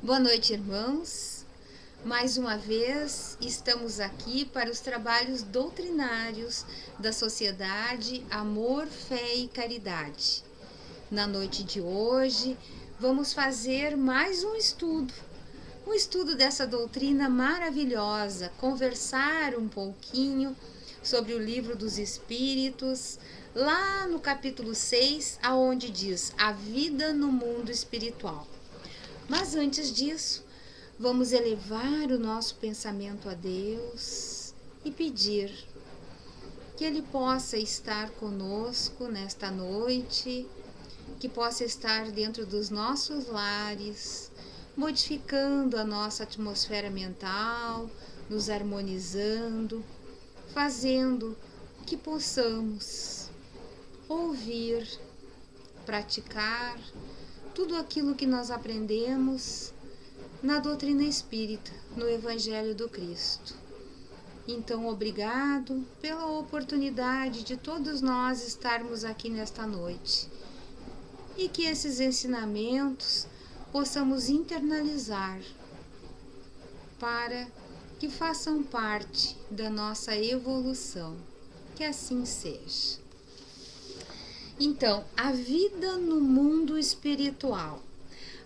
Boa noite, irmãos. Mais uma vez estamos aqui para os trabalhos doutrinários da Sociedade Amor, Fé e Caridade. Na noite de hoje, vamos fazer mais um estudo dessa doutrina maravilhosa, conversar um pouquinho sobre o Livro dos Espíritos, lá no capítulo 6, aonde diz a vida no mundo espiritual. Mas antes disso, vamos elevar o nosso pensamento a Deus e pedir que Ele possa estar conosco nesta noite, que possa estar dentro dos nossos lares, modificando a nossa atmosfera mental, nos harmonizando, fazendo que possamos ouvir, praticar tudo aquilo que nós aprendemos na doutrina espírita, no Evangelho do Cristo. Então, obrigado pela oportunidade de todos nós estarmos aqui nesta noite e que esses ensinamentos possamos internalizar para que façam parte da nossa evolução. Que assim seja. Então, a vida no mundo espiritual.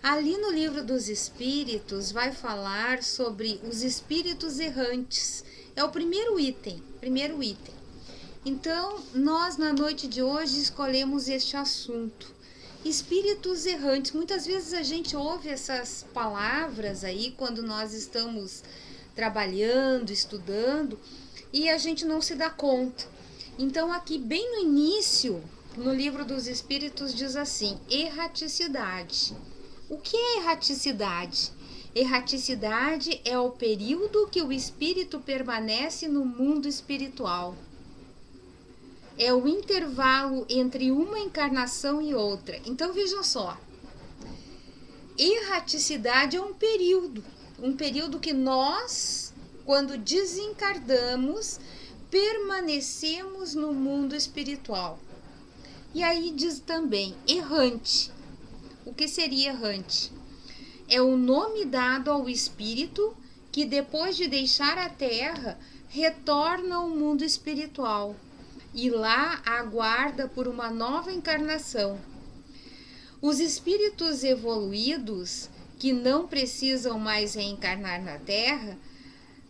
Ali no Livro dos Espíritos vai falar sobre os espíritos errantes. É o primeiro item. Então, nós na noite de hoje escolhemos este assunto. Espíritos errantes. Muitas vezes a gente ouve essas palavras aí quando nós estamos trabalhando, estudando, e a gente não se dá conta. Então, aqui bem no início, no Livro dos Espíritos diz assim: erraticidade. O que é erraticidade? Erraticidade é o período que o espírito permanece no mundo espiritual. É o intervalo entre uma encarnação e outra. Então vejam só. Erraticidade é um período que nós, quando desencarnamos, permanecemos no mundo espiritual. E aí diz também errante. O que seria errante? É o nome dado ao espírito que, depois de deixar a Terra, retorna ao mundo espiritual e lá aguarda por uma nova encarnação. Os espíritos evoluídos, que não precisam mais reencarnar na Terra,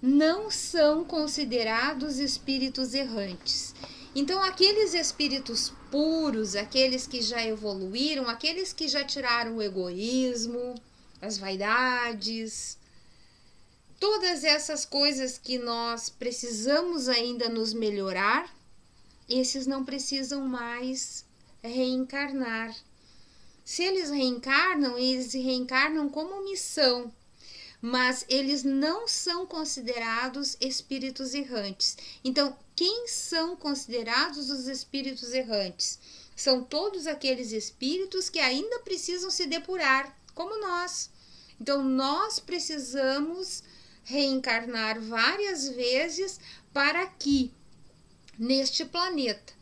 não são considerados espíritos errantes. Então, aqueles espíritos puros, aqueles que já evoluíram, aqueles que já tiraram o egoísmo, as vaidades, todas essas coisas que nós precisamos ainda nos melhorar, esses não precisam mais reencarnar. Se eles reencarnam como missão, mas eles não são considerados espíritos errantes. Então, quem são considerados os espíritos errantes? São todos aqueles espíritos que ainda precisam se depurar, como nós. Então, nós precisamos reencarnar várias vezes para que, neste planeta,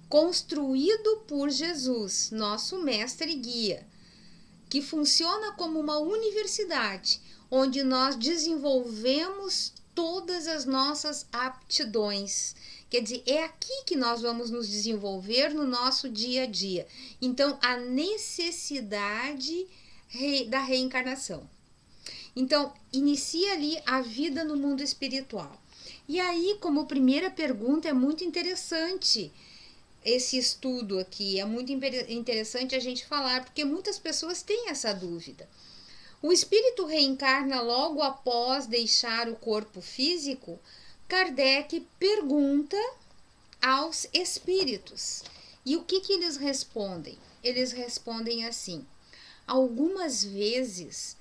construído por Jesus, nosso mestre e guia, que funciona como uma universidade, onde nós desenvolvemos todas as nossas aptidões. Quer dizer, é aqui que nós vamos nos desenvolver no nosso dia a dia. Então, a necessidade da reencarnação. Então, inicia ali a vida no mundo espiritual. E aí, como primeira pergunta, é muito interessante esse estudo aqui, é muito interessante a gente falar, porque muitas pessoas têm essa dúvida. O espírito reencarna logo após deixar o corpo físico? Kardec pergunta aos espíritos. E o que eles respondem? Eles respondem assim: algumas vezes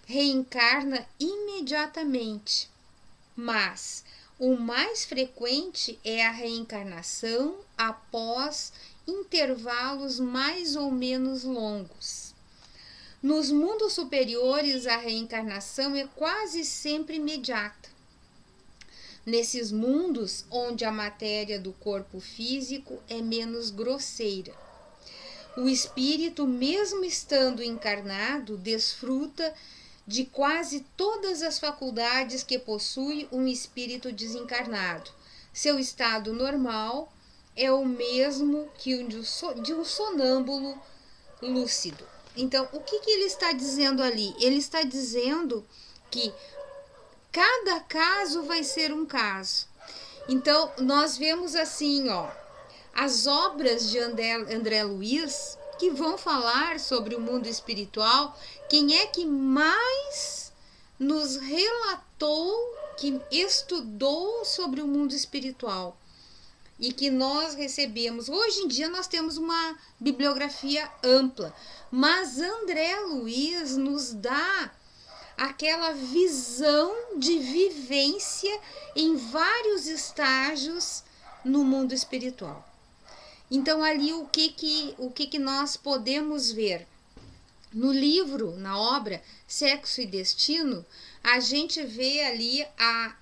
reencarna imediatamente, mas o mais frequente é a reencarnação após intervalos mais ou menos longos. Nos mundos superiores, a reencarnação é quase sempre imediata. Nesses mundos onde a matéria do corpo físico é menos grosseira, o espírito, mesmo estando encarnado, desfruta de quase todas as faculdades que possui um espírito desencarnado. Seu estado normal é o mesmo que o de um sonâmbulo lúcido. Então, o que ele está dizendo ali? Ele está dizendo que cada caso vai ser um caso. Então, nós vemos assim, as obras de André Luiz, que vão falar sobre o mundo espiritual. Quem é que mais nos relatou, que estudou sobre o mundo espiritual e que nós recebemos? Hoje em dia nós temos uma bibliografia ampla, mas André Luiz nos dá aquela visão de vivência em vários estágios no mundo espiritual. Então, ali o que nós podemos ver? No livro, na obra Sexo e Destino, a gente vê ali a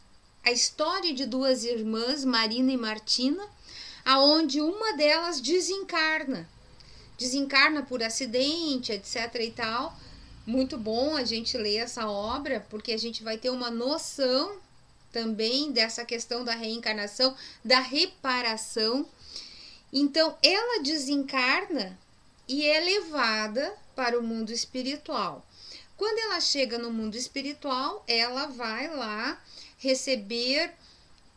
história de duas irmãs, Marina e Martina, aonde uma delas desencarna por acidente, etc. e tal. Muito bom a gente ler essa obra, porque a gente vai ter uma noção também dessa questão da reencarnação, da reparação. Então, ela desencarna e é levada para o mundo espiritual. Quando ela chega no mundo espiritual, ela vai lá receber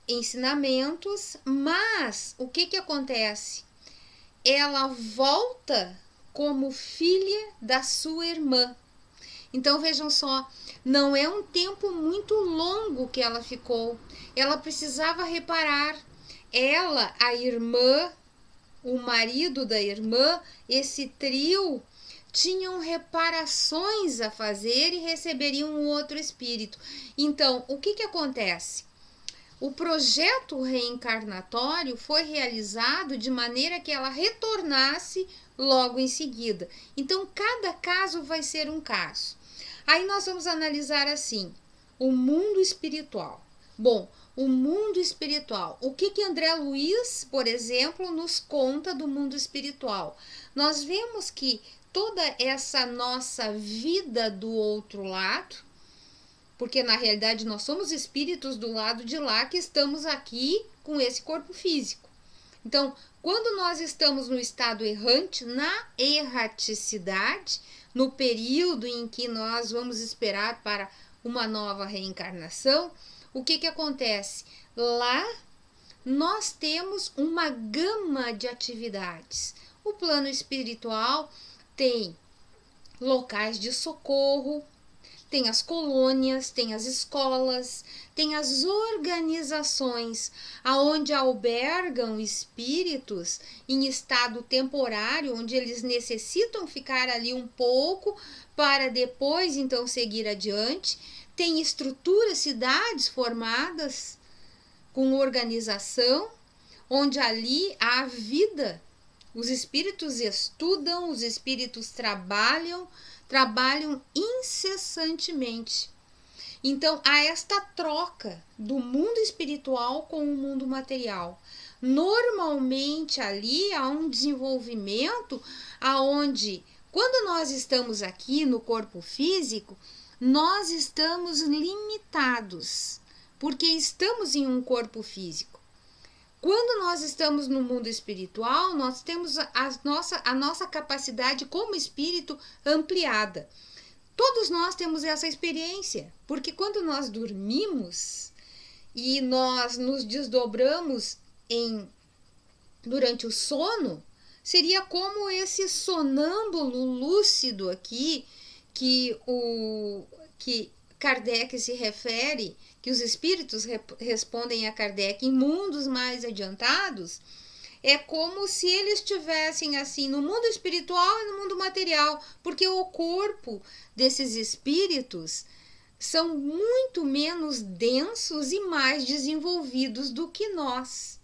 ensinamentos, mas o que acontece? Ela volta como filha da sua irmã. Então, vejam só, não é um tempo muito longo que ela ficou. Ela precisava reparar. Ela, a irmã, o marido da irmã, esse trio, tinham reparações a fazer e receberiam um outro espírito. Então, o que acontece? O projeto reencarnatório foi realizado de maneira que ela retornasse logo em seguida. Então, cada caso vai ser um caso. Aí nós vamos analisar assim, o mundo espiritual. Bom, o mundo espiritual. O que André Luiz, por exemplo, nos conta do mundo espiritual? Nós vemos que toda essa nossa vida do outro lado, porque na realidade nós somos espíritos do lado de lá que estamos aqui com esse corpo físico. Então, quando nós estamos no estado errante, na erraticidade, no período em que nós vamos esperar para uma nova reencarnação, o que acontece? Lá nós temos uma gama de atividades. O plano espiritual tem locais de socorro, tem as colônias, tem as escolas, tem as organizações aonde albergam espíritos em estado temporário, onde eles necessitam ficar ali um pouco para depois então seguir adiante. Tem estruturas, cidades formadas com organização, onde ali há vida. Os espíritos estudam, os espíritos trabalham incessantemente. Então, há esta troca do mundo espiritual com o mundo material. Normalmente, ali há um desenvolvimento aonde, quando nós estamos aqui no corpo físico, nós estamos limitados, porque estamos em um corpo físico. Quando nós estamos no mundo espiritual, nós temos a nossa capacidade como espírito ampliada. Todos nós temos essa experiência, porque quando nós dormimos e nós nos desdobramos durante o sono, seria como esse sonâmbulo lúcido aqui, que Kardec se refere, que os espíritos respondem a Kardec em mundos mais adiantados. É como se eles estivessem assim no mundo espiritual e no mundo material, porque o corpo desses espíritos são muito menos densos e mais desenvolvidos do que nós.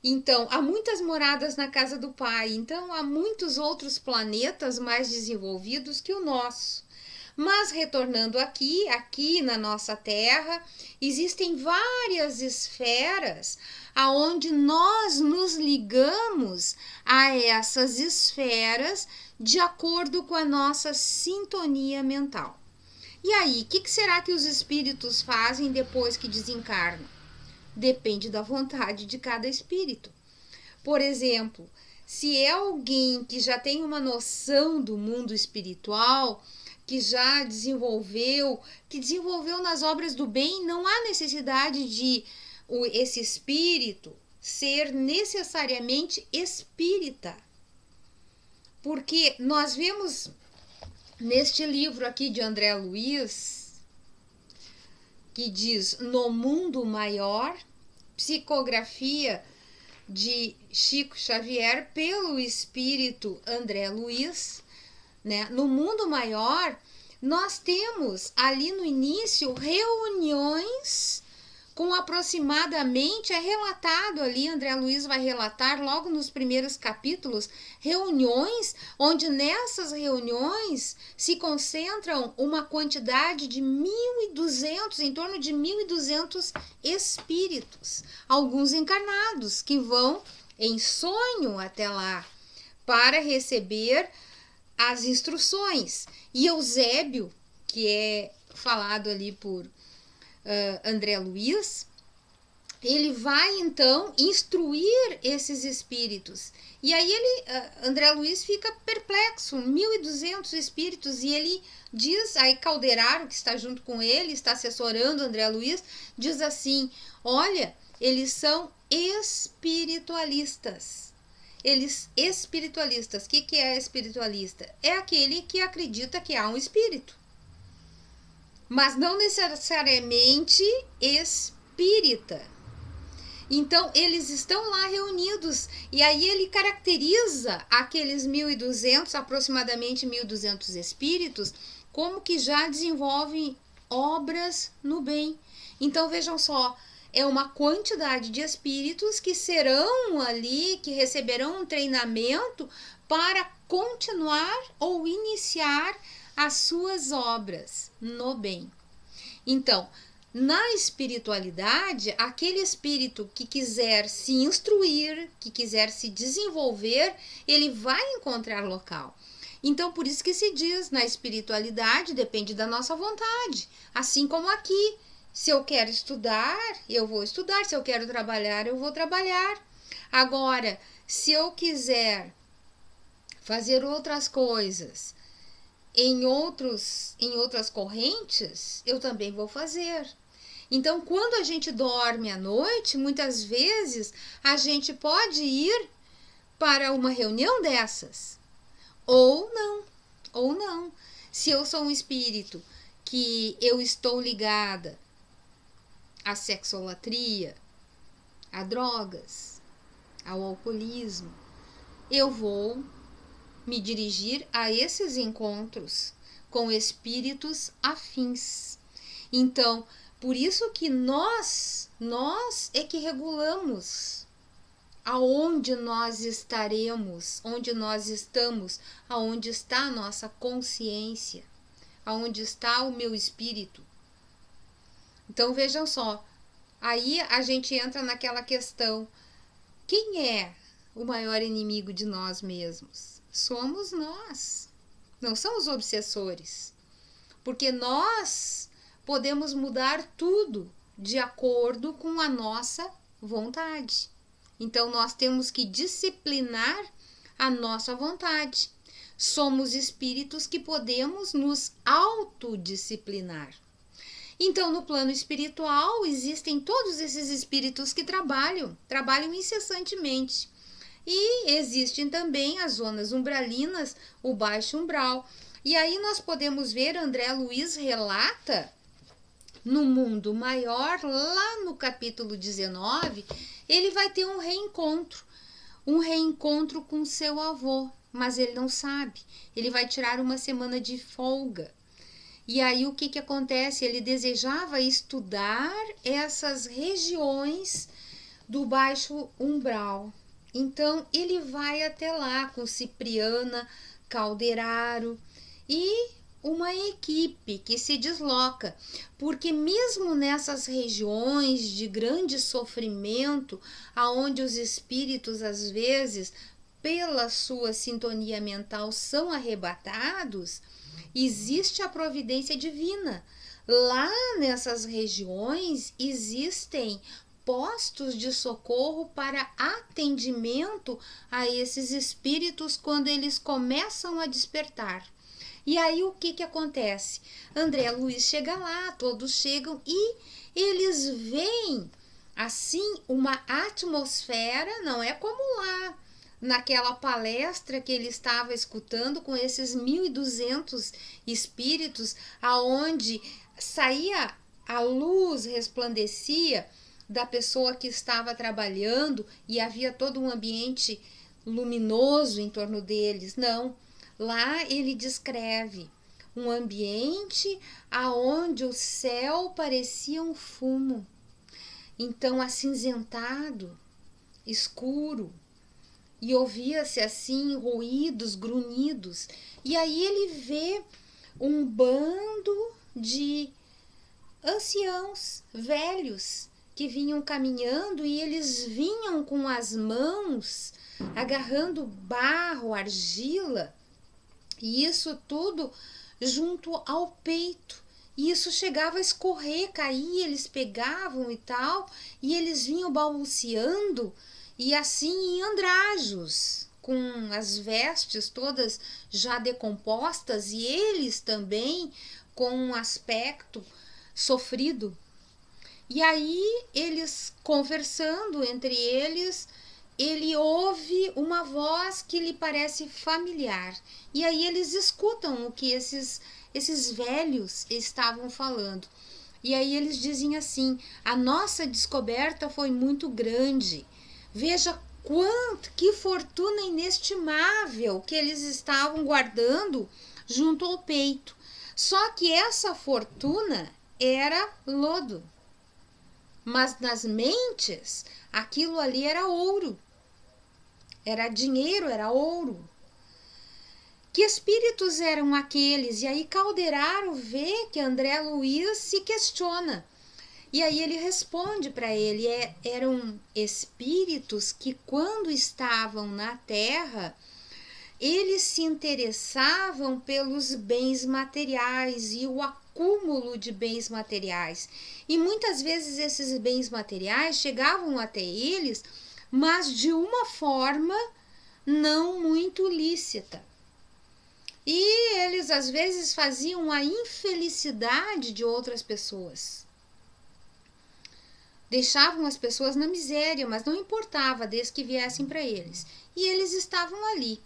Então, há muitas moradas na casa do Pai, então há muitos outros planetas mais desenvolvidos que o nosso. Mas retornando aqui na nossa Terra, existem várias esferas aonde nós nos ligamos a essas esferas de acordo com a nossa sintonia mental. E aí, o que será que os espíritos fazem depois que desencarnam? Depende da vontade de cada espírito. Por exemplo, se é alguém que já tem uma noção do mundo espiritual, que já desenvolveu, nas obras do bem, não há necessidade de esse espírito ser necessariamente espírita. Porque nós vemos neste livro aqui de André Luiz, que diz No Mundo Maior, psicografia de Chico Xavier pelo espírito André Luiz, né? No Mundo Maior, nós temos ali no início reuniões com aproximadamente, é relatado ali, André Luiz vai relatar logo nos primeiros capítulos, reuniões onde nessas reuniões se concentram uma quantidade de 1.200, em torno de 1.200 espíritos, alguns encarnados, que vão em sonho até lá para receber as instruções. E Eusébio, que é falado ali por André Luiz, ele vai então instruir esses espíritos. E aí André Luiz fica perplexo, 1.200 espíritos, e ele diz, aí Calderaro, que está junto com ele, está assessorando André Luiz, diz assim, olha, eles são espiritualistas. O que é espiritualista? É aquele que acredita que há um espírito, mas não necessariamente espírita. Então, eles estão lá reunidos, e aí ele caracteriza aqueles 1.200, aproximadamente 1.200 espíritos, como que já desenvolvem obras no bem. Então, vejam só, é uma quantidade de espíritos que serão ali, que receberão um treinamento para continuar ou iniciar as suas obras no bem. Então, na espiritualidade, aquele espírito que quiser se instruir, que quiser se desenvolver, ele vai encontrar local. Então, por isso que se diz, na espiritualidade depende da nossa vontade. Assim como aqui, se eu quero estudar, eu vou estudar. Se eu quero trabalhar, eu vou trabalhar. Agora, se eu quiser fazer outras coisas em outras correntes, eu também vou fazer. Então, quando a gente dorme à noite, muitas vezes a gente pode ir para uma reunião dessas, ou não. Se eu sou um espírito que eu estou ligada à sexolatria, a drogas, ao alcoolismo, eu vou me dirigir a esses encontros com espíritos afins. Então, por isso que nós é que regulamos aonde nós estaremos, onde nós estamos, aonde está a nossa consciência, aonde está o meu espírito. Então, vejam só, aí a gente entra naquela questão, quem é o maior inimigo de nós mesmos? Somos nós, não são os obsessores, porque nós podemos mudar tudo de acordo com a nossa vontade. Então, nós temos que disciplinar a nossa vontade. Somos espíritos que podemos nos autodisciplinar. Então, no plano espiritual, existem todos esses espíritos que trabalham incessantemente. E existem também as zonas umbralinas, o baixo umbral. E aí nós podemos ver, André Luiz relata no Mundo Maior, lá no capítulo 19, ele vai ter um reencontro com seu avô, mas ele não sabe. Ele vai tirar uma semana de folga. E aí o que acontece? Ele desejava estudar essas regiões do baixo umbral. Então, ele vai até lá com Cipriana, Calderaro e uma equipe que se desloca, porque mesmo nessas regiões de grande sofrimento, aonde os espíritos, às vezes, pela sua sintonia mental, são arrebatados, existe a providência divina. Lá nessas regiões existem postos de socorro para atendimento a esses espíritos quando eles começam a despertar. E aí o que acontece? André Luiz chega lá, todos chegam e eles veem assim uma atmosfera, não é como lá naquela palestra que ele estava escutando com esses 1.200 espíritos, aonde saía a luz, resplandecia da pessoa que estava trabalhando e havia todo um ambiente luminoso em torno deles. Não, lá ele descreve um ambiente aonde o céu parecia um fumo, então acinzentado, escuro, e ouvia-se assim ruídos, grunhidos. E aí ele vê um bando de anciãos, velhos, que vinham caminhando e eles vinham com as mãos agarrando barro, argila, e isso tudo junto ao peito. E isso chegava a escorrer, caía, eles pegavam e tal, e eles vinham balbuciando, e assim em andrajos, com as vestes todas já decompostas, e eles também com um aspecto sofrido. E aí eles conversando entre eles, ele ouve uma voz que lhe parece familiar. E aí eles escutam o que esses velhos estavam falando. E aí eles dizem assim: a nossa descoberta foi muito grande. Veja que fortuna inestimável que eles estavam guardando junto ao peito. Só que essa fortuna era lodo. Mas nas mentes, aquilo ali era ouro. Era dinheiro, era ouro. Que espíritos eram aqueles? E aí Calderaro vê que André Luiz se questiona. E aí ele responde para ele, eram espíritos que quando estavam na Terra, eles se interessavam pelos bens materiais e o acúmulo de bens materiais. E muitas vezes esses bens materiais chegavam até eles, mas de uma forma não muito lícita. E eles às vezes faziam a infelicidade de outras pessoas. Deixavam as pessoas na miséria, mas não importava desde que viessem para eles. E eles estavam ali.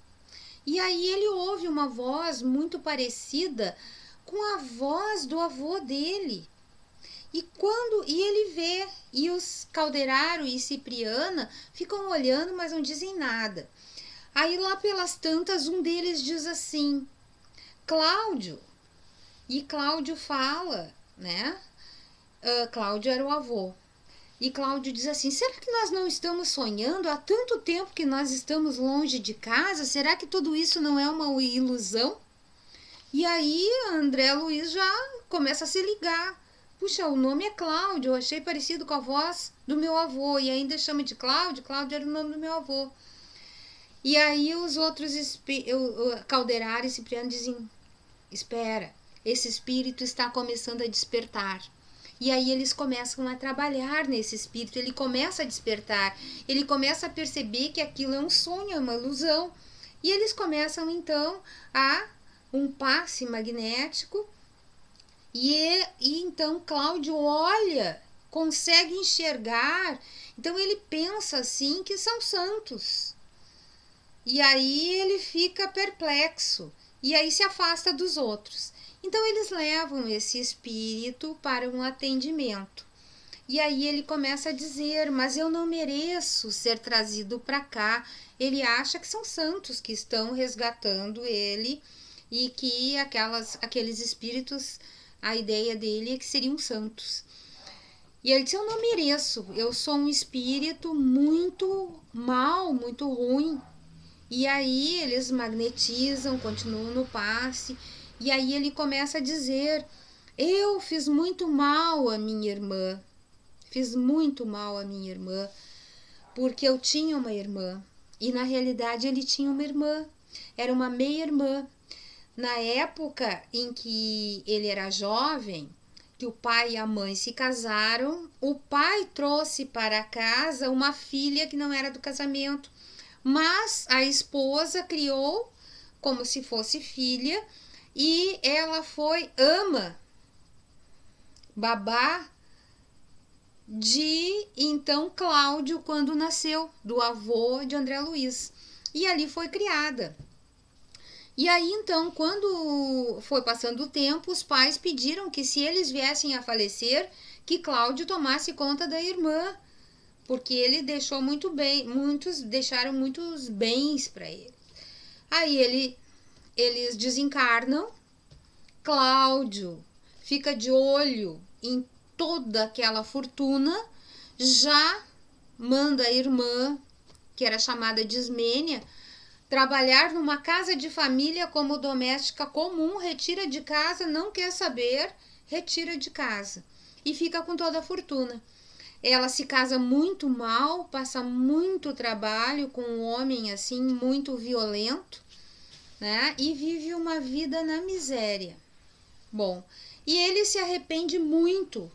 E aí ele ouve uma voz muito parecida com a voz do avô dele. E ele vê, e os Calderaro e Cipriana ficam olhando, mas não dizem nada. Aí lá pelas tantas, um deles diz assim: Cláudio. E Cláudio fala, né? Cláudio era o avô. E Cláudio diz assim: será que nós não estamos sonhando? Há tanto tempo que nós estamos longe de casa, será que tudo isso não é uma ilusão? E aí André Luiz já começa a se ligar. Puxa, o nome é Cláudio, eu achei parecido com a voz do meu avô, e ainda chama de Cláudio, Cláudio era o nome do meu avô. E aí os outros Calderaro e Cipriano dizem: espera, esse espírito está começando a despertar. E aí eles começam a trabalhar nesse espírito, ele começa a despertar, ele começa a perceber que aquilo é um sonho, é uma ilusão. E eles começam então a um passe magnético, e então Cláudio olha, consegue enxergar, então ele pensa assim que são santos. E aí ele fica perplexo, e aí se afasta dos outros. Então eles levam esse espírito para um atendimento. E aí ele começa a dizer: mas eu não mereço ser trazido para cá. Ele acha que são santos que estão resgatando ele, e que aqueles espíritos, a ideia dele é que seriam santos. E ele diz: eu não mereço, eu sou um espírito muito mau, muito ruim. E aí eles magnetizam, continuam no passe. E aí ele começa a dizer: eu fiz muito mal à minha irmã. Fiz muito mal à minha irmã, porque eu tinha uma irmã. E na realidade ele tinha uma irmã. Era uma meia-irmã. Na época em que ele era jovem, que o pai e a mãe se casaram, o pai trouxe para casa uma filha que não era do casamento, mas a esposa criou como se fosse filha e ela foi ama, babá de então Cláudio quando nasceu, do avô de André Luiz. E ali foi criada. E aí, então, quando foi passando o tempo, os pais pediram que, se eles viessem a falecer, que Cláudio tomasse conta da irmã, porque ele deixou muito bem, deixaram muitos bens para ele. Aí eles desencarnam, Cláudio fica de olho em toda aquela fortuna, já manda a irmã, que era chamada de Ismênia, trabalhar numa casa de família como doméstica comum, retira de casa, não quer saber, retira de casa e fica com toda a fortuna. Ela se casa muito mal, passa muito trabalho com um homem assim muito violento, né? E vive uma vida na miséria. Bom, e ele se arrepende muito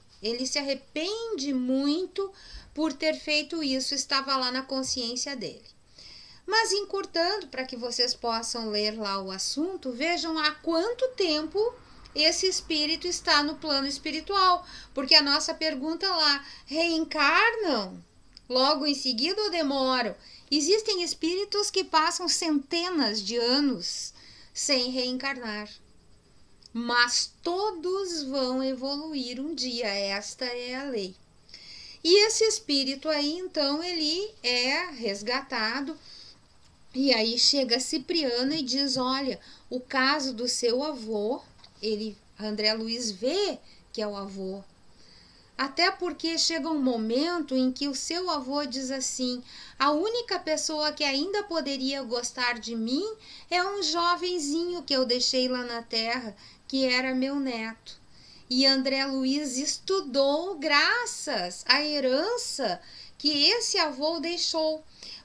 por ter feito isso, estava lá na consciência dele. Mas encurtando, para que vocês possam ler lá o assunto, vejam há quanto tempo esse espírito está no plano espiritual. Porque a nossa pergunta lá, reencarnam logo em seguida ou demoram? Existem espíritos que passam centenas de anos sem reencarnar. Mas todos vão evoluir um dia, esta é a lei. E esse espírito aí, então, ele é resgatado. E aí chega Cipriana e diz, olha, o caso do seu avô, André Luiz vê que é o avô. Até porque chega um momento em que o seu avô diz assim, a única pessoa que ainda poderia gostar de mim é um jovenzinho que eu deixei lá na terra, que era meu neto. E André Luiz estudou graças à herança que esse avô deixou.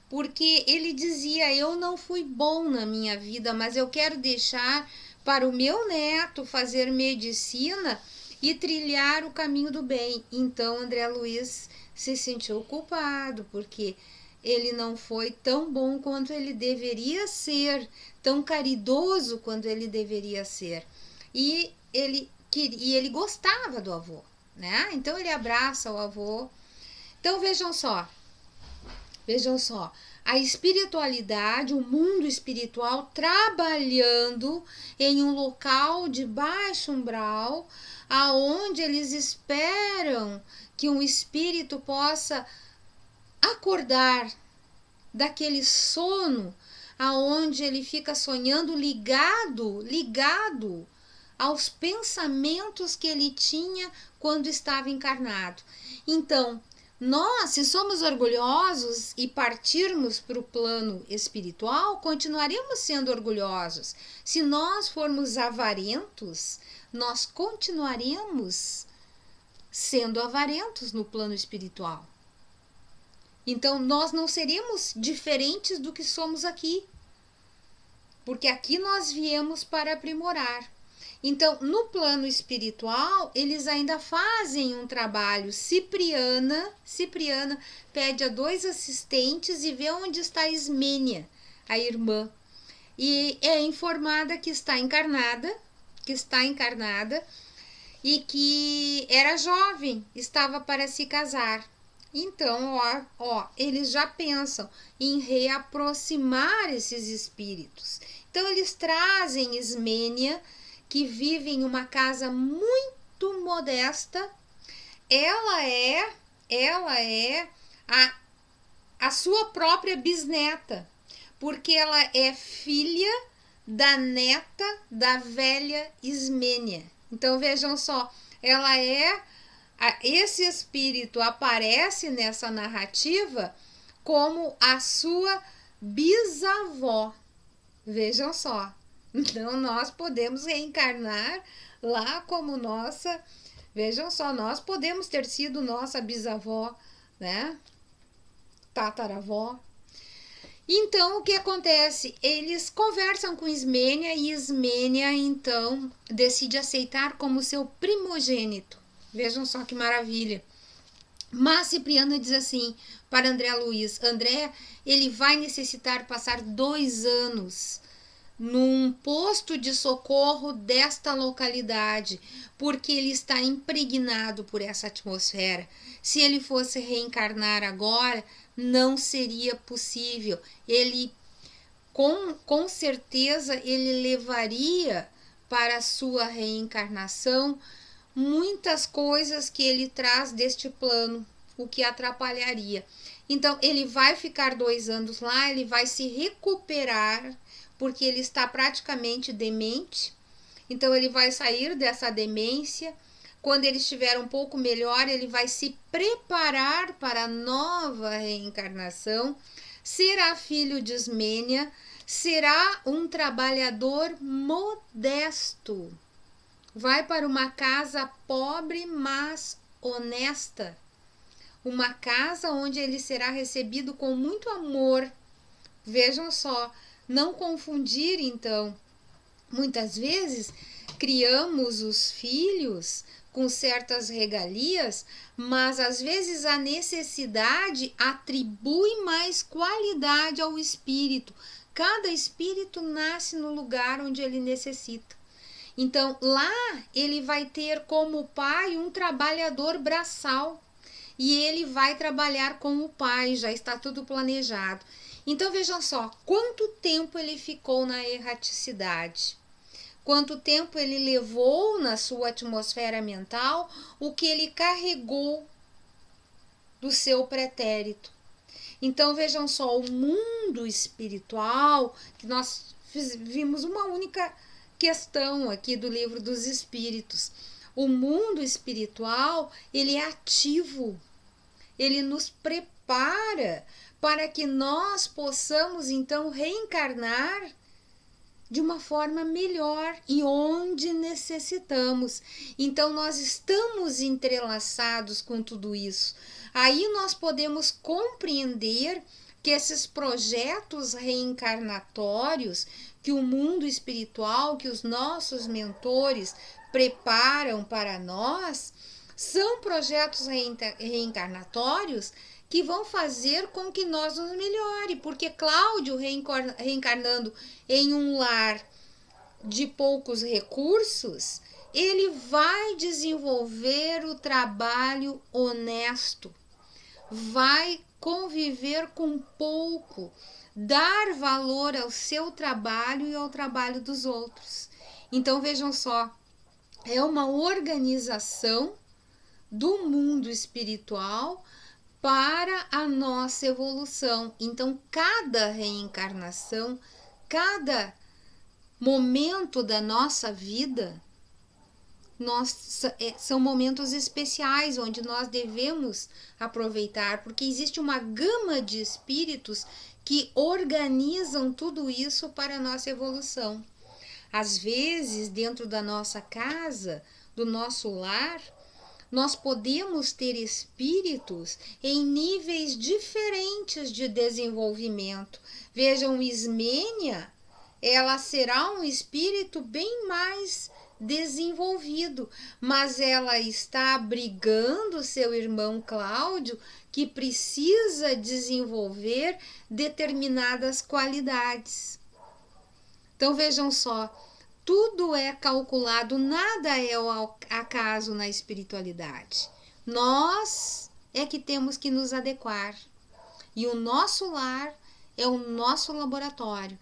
Porque ele dizia, eu não fui bom na minha vida, mas eu quero deixar para o meu neto fazer medicina e trilhar o caminho do bem. Então André Luiz se sentiu culpado, porque ele não foi tão bom quanto ele deveria ser, tão caridoso quanto ele deveria ser. E ele gostava do avô, né? Então ele abraça o avô. Então vejam só, a espiritualidade, o mundo espiritual trabalhando em um local de baixo umbral, aonde eles esperam que um espírito possa acordar daquele sono, aonde ele fica sonhando ligado aos pensamentos que ele tinha quando estava encarnado. Então, nós, se somos orgulhosos e partirmos para o plano espiritual, continuaremos sendo orgulhosos. Se nós formos avarentos, nós continuaremos sendo avarentos no plano espiritual. Então, nós não seremos diferentes do que somos aqui, porque aqui nós viemos para aprimorar. Então, no plano espiritual, eles ainda fazem um trabalho. Cipriana pede a 2 assistentes e vê onde está Ismênia, a irmã. E é informada que está encarnada e que era jovem, estava para se casar. Então, eles já pensam em reaproximar esses espíritos. Então, eles trazem Ismênia, que vive em uma casa muito modesta. Ela é a sua própria bisneta, porque ela é filha da neta da velha Ismênia. Então vejam só, esse espírito aparece nessa narrativa como a sua bisavó. Vejam só. Então, nós podemos reencarnar lá como nossa... Vejam só, nós podemos ter sido nossa bisavó, né? Tataravó. Então, o que acontece? Eles conversam com Ismênia e Ismênia, então, decide aceitar como seu primogênito. Vejam só que maravilha. Mas Cipriano diz assim para André Luiz: André, ele vai necessitar passar 2 anos num posto de socorro desta localidade, porque ele está impregnado por essa atmosfera. Se ele fosse reencarnar agora, não seria possível. Ele, com certeza, ele levaria para a sua reencarnação muitas coisas que ele traz deste plano, o que atrapalharia. Então, ele vai ficar 2 anos lá, ele vai se recuperar, porque ele está praticamente demente. Então, ele vai sair dessa demência. Quando ele estiver um pouco melhor, ele vai se preparar para a nova reencarnação. Será filho de Ismênia, será um trabalhador modesto. Vai para uma casa pobre, mas honesta. Uma casa onde ele será recebido com muito amor. Vejam só, não confundir então. Muitas vezes criamos os filhos com certas regalias, mas às vezes a necessidade atribui mais qualidade ao espírito. Cada espírito nasce no lugar onde ele necessita. Então, lá ele vai ter como pai um trabalhador braçal e ele vai trabalhar com o pai, já está tudo planejado. Então, vejam só, quanto tempo ele ficou na erraticidade, quanto tempo ele levou na sua atmosfera mental, o que ele carregou do seu pretérito. Então, vejam só, o mundo espiritual, que nós vimos uma única questão aqui do Livro dos Espíritos. O mundo espiritual, ele é ativo, ele nos prepara para que nós possamos então reencarnar de uma forma melhor e onde necessitamos. Então nós estamos entrelaçados com tudo isso. Aí nós podemos compreender que esses projetos reencarnatórios que o mundo espiritual, que os nossos mentores preparam para nós, são projetos reencarnatórios que vão fazer com que nós nos melhore, porque Cláudio reencarnando em um lar de poucos recursos, ele vai desenvolver o trabalho honesto, vai conviver com pouco, dar valor ao seu trabalho e ao trabalho dos outros. Então vejam só, é uma organização do mundo espiritual para a nossa evolução. Então cada reencarnação, cada momento da nossa vida, são momentos especiais onde nós devemos aproveitar, porque existe uma gama de espíritos que organizam tudo isso para a nossa evolução. Às vezes, dentro da nossa casa, do nosso lar, nós podemos ter espíritos em níveis diferentes de desenvolvimento. Vejam, Ismênia, ela será um espírito bem mais desenvolvido, mas ela está abrigando seu irmão Cláudio, que precisa desenvolver determinadas qualidades. Então vejam só, tudo é calculado, nada é ao acaso na espiritualidade. Nós é que temos que nos adequar. E o nosso lar é o nosso laboratório.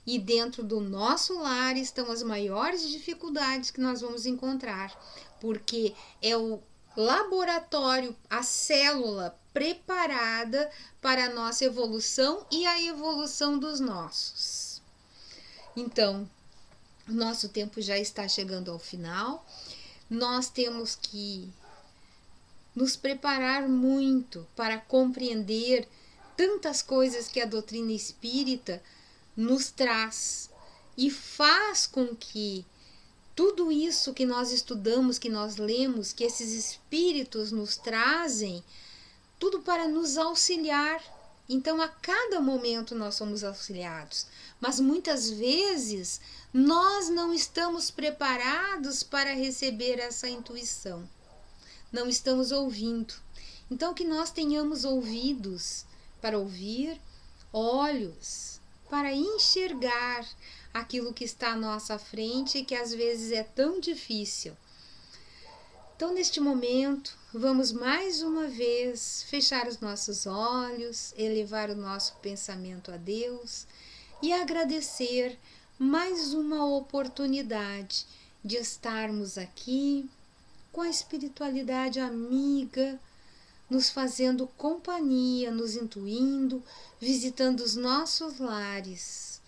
E dentro do nosso lar estão as maiores dificuldades que nós vamos encontrar, porque é o laboratório, a célula preparada para a nossa evolução e a evolução dos nossos. Então, o nosso tempo já está chegando ao final. Nós temos que nos preparar muito para compreender tantas coisas que a doutrina espírita nos traz e faz com que tudo isso que nós estudamos, que nós lemos, que esses espíritos nos trazem, tudo para nos auxiliar Então, a cada momento nós somos auxiliados, mas muitas vezes nós não estamos preparados para receber essa intuição, não estamos ouvindo. Então, que nós tenhamos ouvidos para ouvir, olhos para enxergar aquilo que está à nossa frente e que às vezes é tão difícil. Então, neste momento, vamos mais uma vez fechar os nossos olhos, elevar o nosso pensamento a Deus e agradecer mais uma oportunidade de estarmos aqui com a espiritualidade amiga, nos fazendo companhia, nos intuindo, visitando os nossos lares,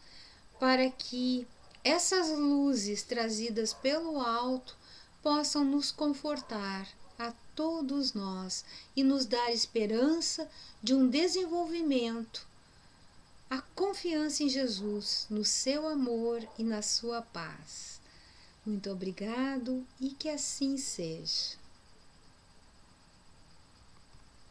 para que essas luzes trazidas pelo alto possam nos confortar a todos nós e nos dar esperança de um desenvolvimento, a confiança em Jesus, no seu amor e na sua paz. Muito obrigado e que assim seja.